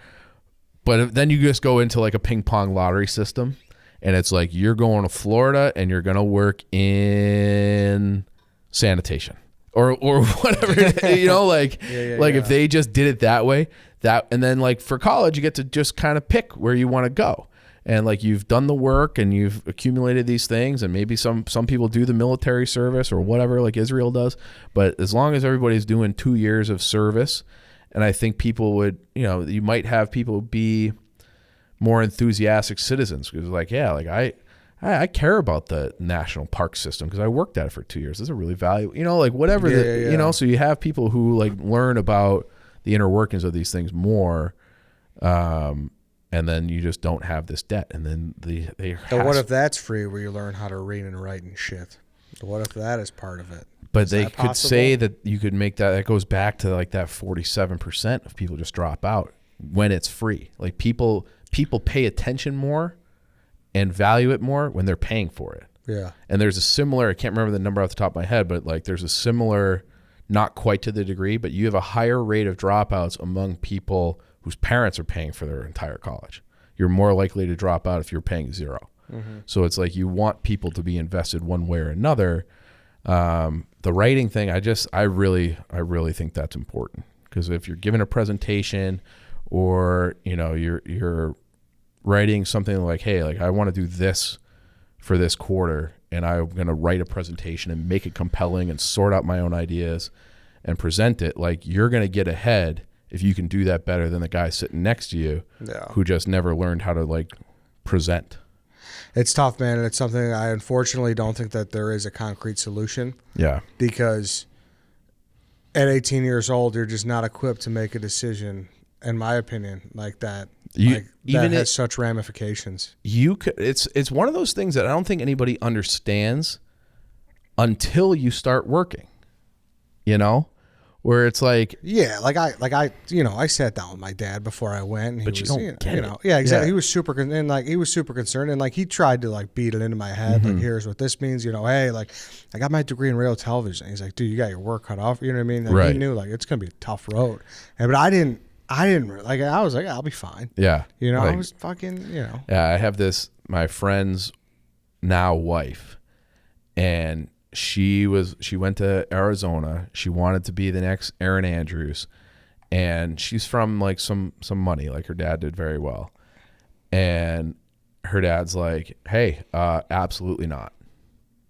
But then you just go into like a ping pong lottery system and it's like you're going to Florida and you're going to work in sanitation or whatever, you know, like if they just did it that way, and then like for college you get to just kind of pick where you want to go, and like you've done the work and you've accumulated these things, and maybe some people do the military service or whatever like Israel does, but as long as everybody's doing 2 years of service, and I think people would, you know, you might have people be more enthusiastic citizens because like, yeah, like I care about the national park system because I worked at it for 2 years. It's a really valuable, you know, like whatever, you know, so you have people who like learn about the inner workings of these things more. And then you just don't have this debt. And then But what if that's free where you learn how to read and write and shit? What if that is part of it? But they could say that you could make that goes back to like that 47% of people just drop out when it's free. Like people pay attention more and value it more when they're paying for it. Yeah. And there's a similar, I can't remember the number off the top of my head, but like there's a similar, not quite to the degree, but you have a higher rate of dropouts among people whose parents are paying for their entire college. You're more likely to drop out if you're paying zero. So it's like you want people to be invested one way or another. The writing thing, I really think that's important, because if you're giving a presentation or, you know, you're writing something like, hey, like I want to do this for this quarter and I'm going to write a presentation and make it compelling and sort out my own ideas and present it, like you're going to get ahead if you can do that better than the guy sitting next to you who just never learned how to like present. It's tough, man, and it's something I unfortunately don't think that there is a concrete solution. Yeah. Because at 18 years old, you're just not equipped to make a decision, in my opinion, like that. That has such ramifications. It's one of those things that I don't think anybody understands until you start working, you know, where it's like, Yeah, I sat down with my dad before I went, and he but you was, don't get it. yeah, exactly. Yeah. He was super concerned, and like he tried to like beat it into my head, like here's what this means, hey, like I got my degree in radio television. He's like, dude, you got your work cut off, you know what I mean? Like, Right. He knew like it's gonna be a tough road, but I didn't like. I was like, I'll be fine. Yeah. I Like, was fucking, yeah, I have this, my friend's now wife, and she went to Arizona. She wanted to be the next Erin Andrews, and she's from like some money. Like her dad did very well, and her dad's like, hey, absolutely not.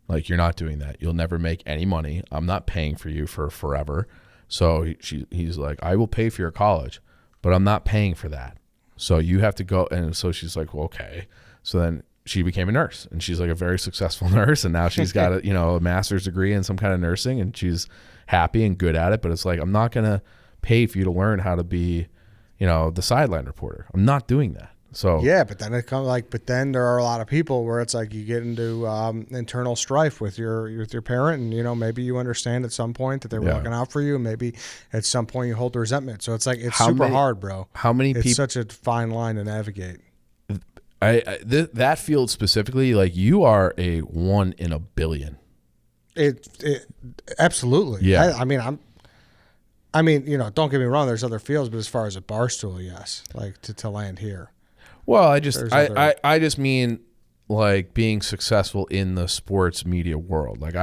Like, you're not doing that. You'll never make any money. I'm not paying for you for forever. So he's like, I will pay for your college, but I'm not paying for that. So you have to go. And so she's like, well, okay. So then she became a nurse, and she's like a very successful nurse. And now she's got a master's degree in some kind of nursing, and she's happy and good at it. But it's like, I'm not going to pay for you to learn how to be, the sideline reporter. I'm not doing that. So yeah, but then then there are a lot of people where it's like you get into internal strife with your parent, and maybe you understand at some point that they were looking out for you, and maybe at some point you hold the resentment. So it's like it's super hard, bro. How many people? It's such a fine line to navigate. That field specifically, like, you are a 1 in a billion. It absolutely. Yeah. I mean, don't get me wrong. There's other fields, but as far as a Barstool, yes, like to land here. Well, I just mean like being successful in the sports media world. Like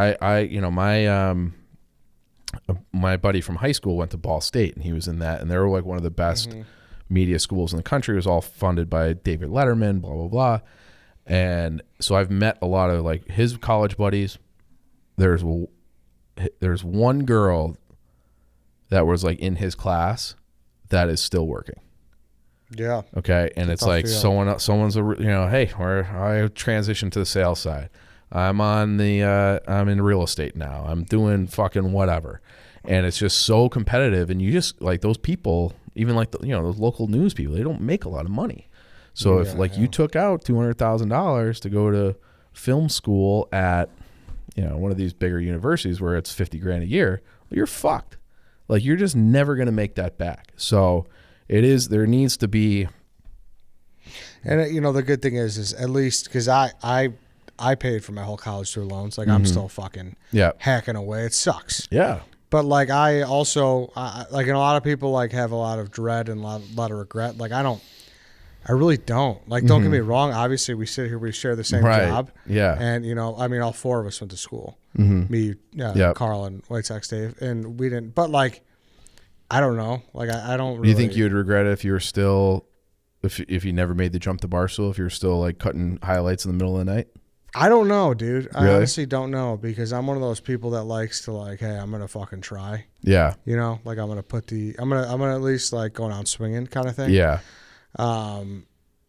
my buddy from high school went to Ball State, and he was in that, and they were like one of the best media schools in the country. It was all funded by David Letterman, blah, blah, blah. And so I've met a lot of like his college buddies. There's one girl that was like in his class that is still working. Yeah. Okay. And it's like someone's hey, I transitioned to the sales side. I'm in real estate now. I'm doing fucking whatever. And it's just so competitive. And you just like those people, even like those local news people, they don't make a lot of money. So if you took out $200,000 to go to film school at, one of these bigger universities where it's $50,000 a year, well, you're fucked. Like, you're just never going to make that back. So there needs to be. And the good thing is at least because I paid for my whole college student loans. Like, I'm still fucking hacking away. It sucks. Yeah. But like, I also like, and a lot of people like have a lot of dread and a lot of regret. Like, I really don't. Like, don't get me wrong. Obviously, we sit here, we share the same job. Yeah. And, all 4 of us went to school. Me, Carl, and White Sox Dave. And we didn't. But, like, I don't know. Like, I don't really. Do you think you would regret it if you were still, if you never made the jump to Barstool, if you were still, like, cutting highlights in the middle of the night? I don't know, dude. Really? I honestly don't know, because I'm one of those people that likes to, like, hey, I'm going to fucking try. Yeah. Like, I'm going to I'm going to at least, like, go down swinging kind of thing. Yeah.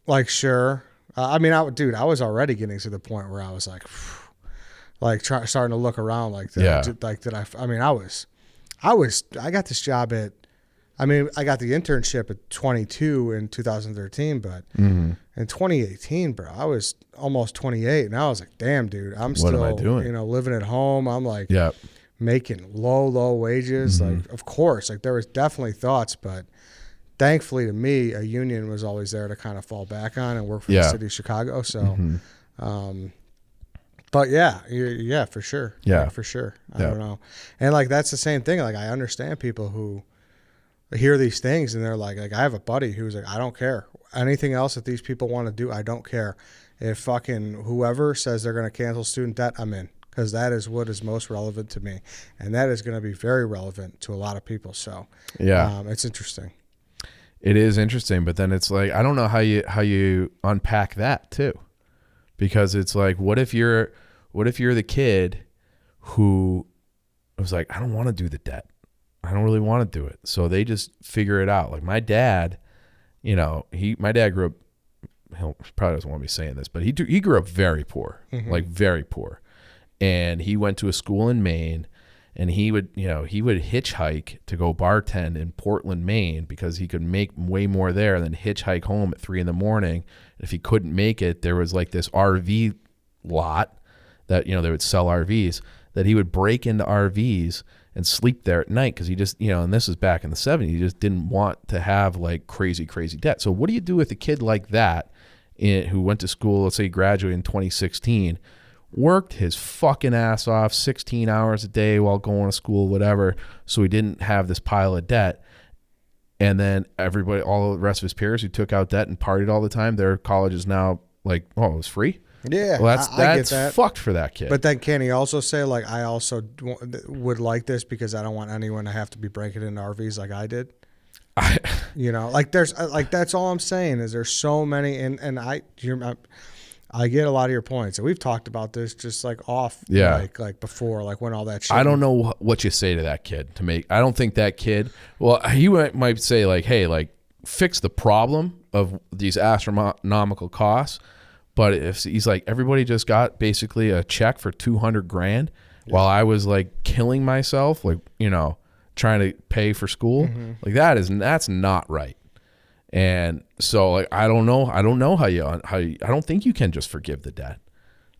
Like, sure. I was already getting to the point where I was like, starting to look around like that. I got this job I got the internship at 22 in 2013, but in 2018, bro, I was almost 28, and I was like, damn, dude, what am I doing? Living at home. I'm like, yeah, making low wages. Like, of course, like there was definitely thoughts, but thankfully to me, a union was always there to kind of fall back on and work for the city of Chicago. So, but yeah, for sure. Yeah, like, for sure. I don't know. And like, that's the same thing. Like, I understand people who hear these things and they're like I have a buddy who's like, I don't care. Anything else that these people want to do, I don't care. If fucking whoever says they're going to cancel student debt, I'm in. Because that is what is most relevant to me. And that is going to be very relevant to a lot of people. So, it's interesting. It is interesting, but then it's like, I don't know how you unpack that too, because it's like, what if you're the kid who was like, I don't want to do the debt. I don't really want to do it. So they just figure it out. Like my dad, my dad grew up, he probably doesn't want me saying this, but he grew up very poor, like very poor. And he went to a school in Maine, and he would hitchhike to go bartend in Portland, Maine, because he could make way more there than hitchhike home at 3 a.m. And if he couldn't make it, there was like this RV lot that, they would sell RVs, that he would break into RVs and sleep there at night because he just, and this is back in the 70s, he just didn't want to have like crazy debt. So what do you do with a kid like that who went to school, let's say he graduated in 2016, worked his fucking ass off 16 hours a day while going to school, whatever, so he didn't have this pile of debt. And then everybody, all the rest of his peers who took out debt and partied all the time, their college is now like, oh, it was free? Yeah, well, I get that. Fucked for that kid. But then can he also say, like, I also would like this because I don't want anyone to have to be breaking into RVs like I did? Like there's like that's all I'm saying is there's so many, and I get a lot of your points, and we've talked about this just like off, like before, like when all that shit. I don't know what you say to that kid to make. I don't think that kid. Well, he might say like, hey, like fix the problem of these astronomical costs. But if he's like, everybody just got basically a check for $200,000 while I was like killing myself, like, trying to pay for school, like that's not right. And so like, I don't know how you, I don't think you can just forgive the debt.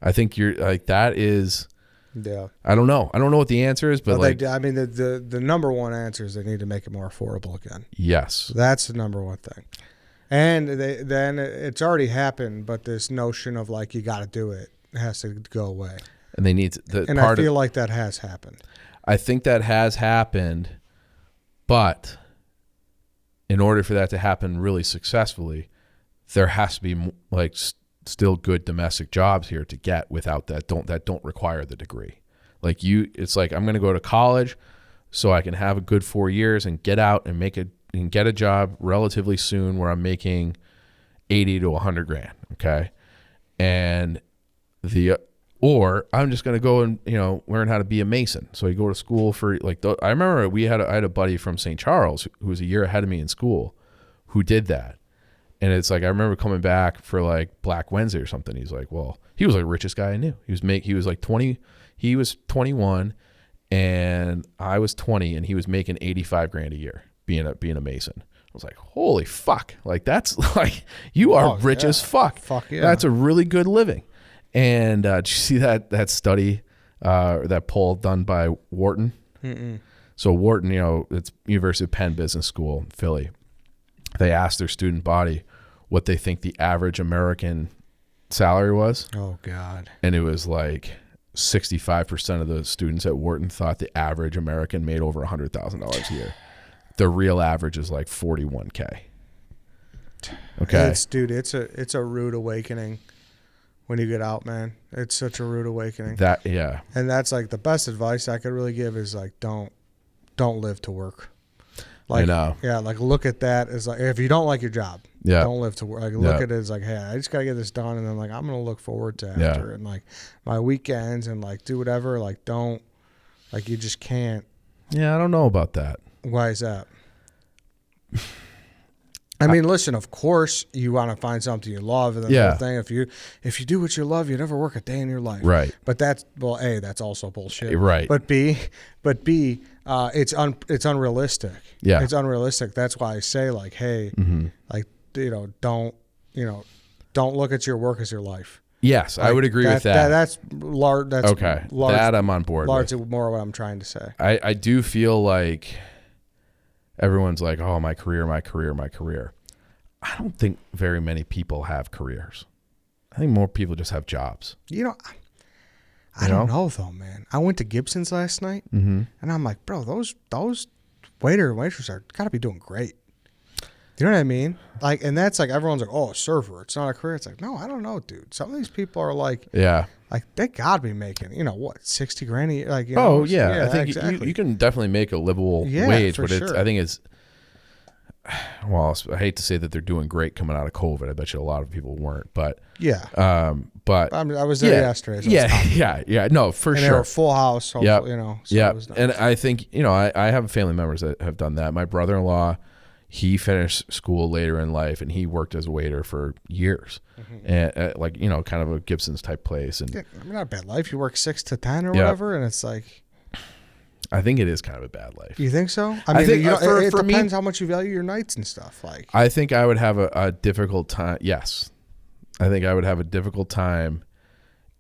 I think you're like, that is, I don't know what the answer is, but the number one answer is they need to make it more affordable again. Yes. That's the number one thing. And then it's already happened, but this notion of like you got to do it has to go away. And they need to. And I feel like that has happened. I think that has happened, but in order for that to happen really successfully, there has to be like still good domestic jobs here to get without that don't require the degree. Like it's like I'm going to go to college so I can have a good 4 years and get out and get a job relatively soon where I'm making 80 to 100 grand. Okay. And or I'm just going to go and, learn how to be a mason. So I go to school for like, I remember I had a buddy from St. Charles who was a year ahead of me in school who did that. And it's like, I remember coming back for like Black Wednesday or something. He's like, well, he was like the richest guy I knew. He was like 20, he was 21 and I was 20 and he was making 85 grand a year being a mason. I was like, holy fuck. Like that's like, you are rich as fuck. Fuck yeah. That's a really good living. And did you see that study, that poll done by Wharton? Mm-mm. So Wharton, it's University of Penn Business School in Philly. They asked their student body what they think the average American salary was. Oh, God. And it was like 65% of the students at Wharton thought the average American made over $100,000 a year. The real average is like $41K. Okay. It's a rude awakening. When you get out, man, it's such a rude awakening. And that's like the best advice I could really give is like don't live to work. Like, I know. Yeah, like look at that as like if you don't like your job, don't live to work. Like look at it as like, hey, I just gotta get this done, and then like I'm gonna look forward to after and like my weekends and like do whatever. Like don't like you just can't. Yeah, I don't know about that. Why is that? I mean, listen, of course you want to find something you love, and the whole thing. If you do what you love, you never work a day in your life. Right. But that's A, that's also bullshit. Right. But B, it's unrealistic. Yeah. It's unrealistic. That's why I say like, hey, like don't look at your work as your life. Yes, like, I would agree with that. That's large. That's okay. Large, that I'm on board. Largely more what I'm trying to say. I do feel like everyone's like, oh, my career. I don't think very many people have careers. I think more people just have jobs. I don't know though, man. I went to Gibson's last night, and I'm like, bro, those waiter and waitress are gotta be doing great. You know what I mean? Like, and that's like everyone's like, oh, server, it's not a career. It's like, no, I don't know, dude. Some of these people are like, like they gotta be making, what, 60 grand a year? Like, I think exactly. you can definitely make a livable wage, but sure. I think it's. Well, I hate to say that they're doing great coming out of COVID. I bet you a lot of people weren't, but but I was there yesterday. So no, for and sure. They were full house. So and I think I have family members that have done that. My brother-in-law, he finished school later in life, and he worked as a waiter for years, and kind of a Gibson's type place. And not a bad life. You work 6 to 10 or whatever, and it's like. I think it is kind of a bad life. You think so? I mean, it depends how much you value your nights and stuff. Like, I think I would have a difficult time. Yes, I think I would have a difficult time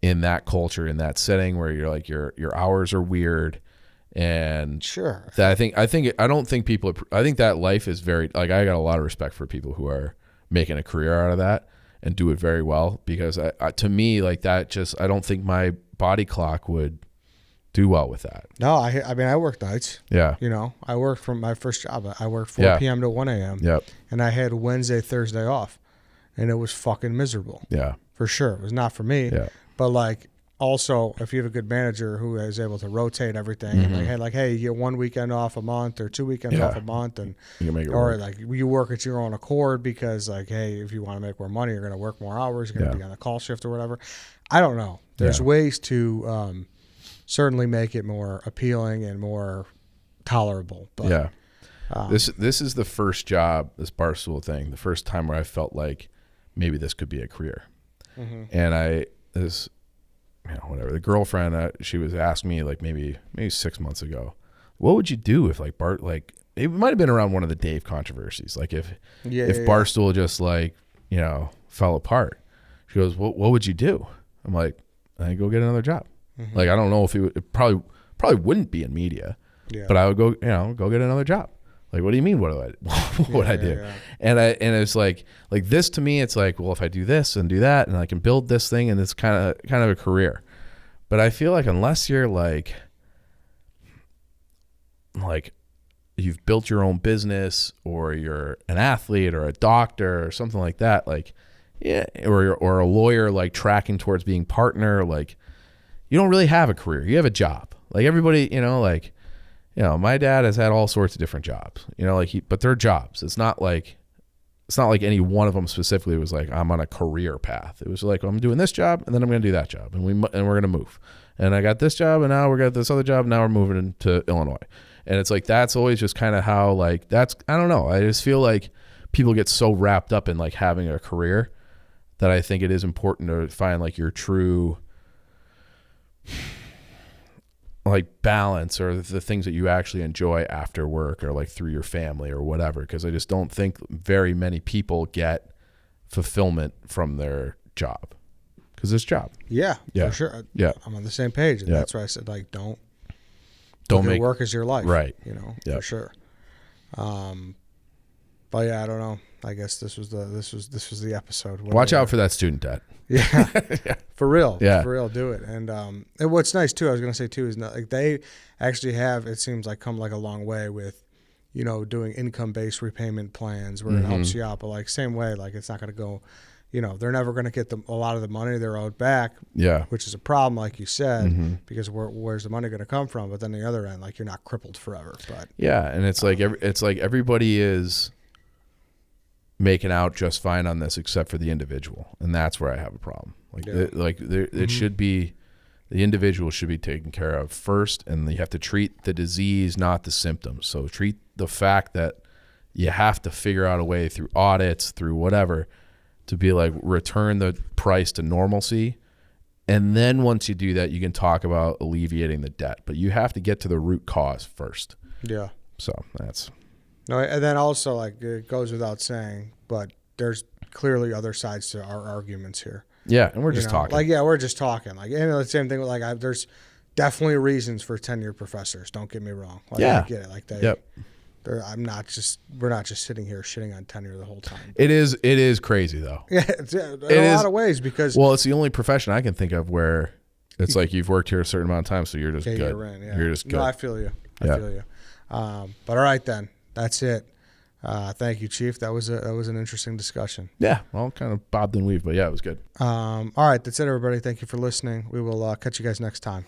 in that culture, in that setting where you're like your hours are weird, And Sure. that I don't think people, I think that life is very, like, I got a lot of respect for people who are making a career out of that and do it very well, because to me, like, that just, I don't think my body clock would do well with that. No, I mean, I worked nights. Yeah. You know, I worked from my first job. I worked 4 Yeah. p.m. to 1 a.m. Yep. And I had Wednesday, Thursday off. And it was fucking miserable. Yeah. For sure. It was not for me. Yeah. But, like, also, if you have a good manager who is able to rotate everything, and like, hey, you get 1 weekend off a month or 2 weekends off a month, and You can make it or work. like you work at your own accord because, like, hey, if you want to make more money, you're going to work more hours, you're going to be on the call shift or whatever. I don't know. There's ways to certainly make it more appealing and more tolerable. But, Yeah. This is the first job, this Barstool thing, the first time where I felt like maybe this could be a career. And whatever, the girlfriend, she was asking me, like, maybe 6 months ago, what would you do if, like, it might have been around one of the Dave controversies, like if Barstool just, like, you know, fell apart. She goes, what would you do? I'm like, I'd go get another job. Like, I don't know if it probably wouldn't be in media, but I would go get another job. Like, what do you mean? What would I do? Yeah. And it's like this to me, it's like, well, if I do this and do that, and I can build this thing, and it's kind of a career. But I feel like unless you're like you've built your own business, or you're an athlete or a doctor or something like that, like, yeah, or a lawyer, like, tracking towards being partner, like, you don't really have a career. You have a job. Like, everybody, you know, like, you know, my dad has had all sorts of different jobs, you know, like, but they're jobs. It's not like any one of them specifically was like, I'm on a career path. It was like, I'm doing this job, and then I'm going to do that job, and we're going to move. And I got this job, and now we got this other job. And now we're moving into Illinois. And it's like, that's always just kind of how, like, I don't know. I just feel like people get so wrapped up in, like, having a career that I think it is important to find, like, your true, like, balance, or the things that you actually enjoy after work, or, like, through your family or whatever. Because I just don't think very many people get fulfillment from their job, because it's job. Yeah, for sure. Yeah, I'm on the same page, and that's why I said, like, don't make work as your life, right? You know, for sure. But yeah, I don't know. I guess this was the episode. Watch out for that student debt. Yeah, for real. Yeah, for real. Do it. And what's nice too, I was gonna say too, is not, like, they actually have, it seems like, come, like, a long way with, you know, doing income-based repayment plans where it helps you out. But, like, same way, like, it's not gonna go, you know, they're never gonna get a lot of the money they're owed back. Yeah, which is a problem, like you said, because where's the money gonna come from? But then the other end, like, you're not crippled forever. But yeah, and it's like everybody is making out just fine on this except for the individual, and that's where I have a problem. Like, it should be, the individual should be taken care of first, and you have to treat the disease, not the symptoms. So treat the fact that you have to figure out a way through audits, through whatever, to be like, return the price to normalcy. And then once you do that, you can talk about alleviating the debt, but you have to get to the root cause first. Yeah. So that's. No, and then also, like, it goes without saying, but there's clearly other sides to our arguments here. Yeah, and we're just talking. Like, yeah, we're just talking. Like, and the same thing with, like, there's definitely reasons for tenured professors. Don't get me wrong. Like, I get it. Like, we're not just sitting here shitting on tenure the whole time. It is crazy though. Yeah, in a lot of ways, because, well, it's the only profession I can think of where it's like, you've worked here a certain amount of time, so you're just good. You're just good. No, I feel you. I feel you. But all right then. That's it. Thank you, Chief. That was an interesting discussion. Yeah, well, kind of bobbed and weaved, but yeah, it was good. All right, that's it, everybody. Thank you for listening. We will catch you guys next time.